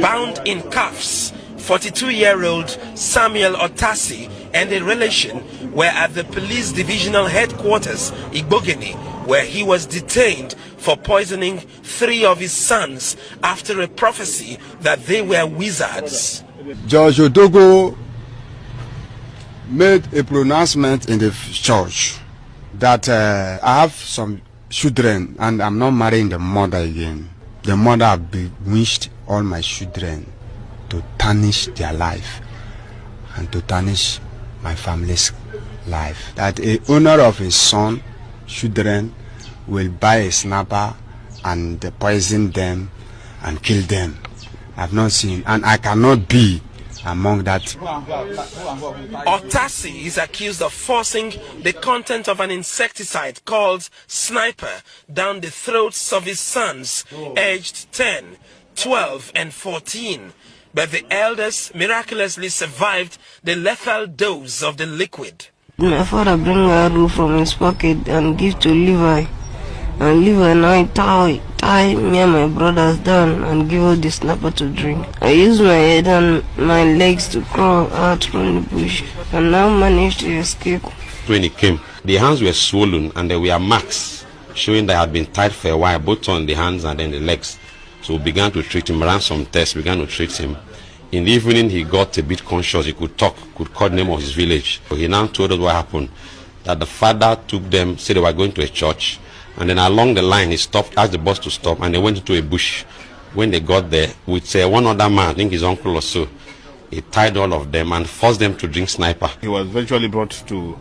Bound in cuffs, 42-year-old Samuel Otasi and a relation were at the police divisional headquarters, Igbogeni, where he was detained for poisoning 3 of his sons after a prophecy that they were wizards. Judge Odogo made a pronouncement in the church that I have some children and I'm not marrying the mother again. The mother have bewitched all my children to tarnish their life and to tarnish my family's life. That a owner of his son, children, will buy a snapper and poison them and kill them. I've not seen, and I cannot be among that. Otasi is accused of forcing the content of an insecticide called Sniper down the throats of his sons, aged 10, 12, and 14. But the elders miraculously survived the lethal dose of the liquid. My father bring a roof from his pocket and give to Levi. And Levi now tie me and my brothers down and give us the snapper to drink. I used my head and my legs to crawl out from the bush and now managed to escape. When he came, the hands were swollen and there were marks showing that I had been tied for a while, both on the hands and then the legs. So we began to treat him, ran some tests, began to treat him. In the evening, he got a bit conscious. He could talk, could call the name of his village. So he now told us what happened, that the father took them, said they were going to a church, and then along the line, he stopped, asked the bus to stop, and they went into a bush. When they got there, with one other man, I think his uncle or so, he tied all of them and forced them to drink Sniper. He was eventually brought to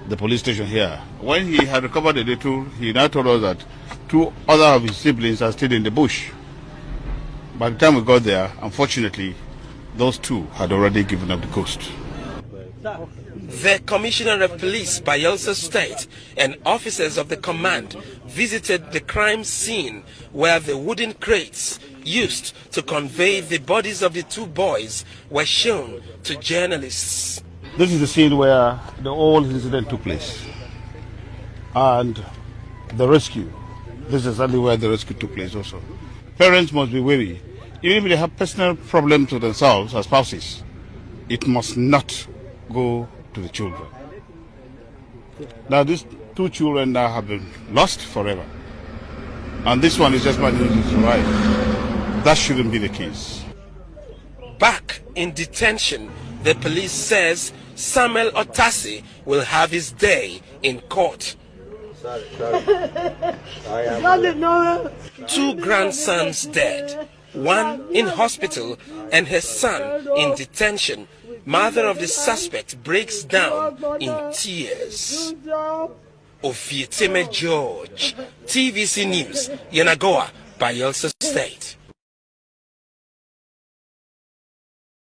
the police station here. When he had recovered a little, he now told us that 2 other of his siblings are still in the bush. By the time we got there, unfortunately, those 2 had already given up the ghost. The Commissioner of Police, Bayelsa State, and officers of the command visited the crime scene where the wooden crates used to convey the bodies of the 2 boys were shown to journalists. This is the scene where the whole incident took place. And the rescue. This is exactly where the rescue took place also. Parents must be wary. Even if they have personal problems with themselves as spouses, it must not go to the children. Now these 2 children now have been lost forever. And this one is just managing to survive. That shouldn't be the case. Back in detention, the police says Samuel Otasi will have his day in court. 2 grandsons dead, 1 in hospital and her son in detention. Mother of the suspect breaks down in tears. Ofieteme George, TVC News, Yenagoa, Bayelsa State.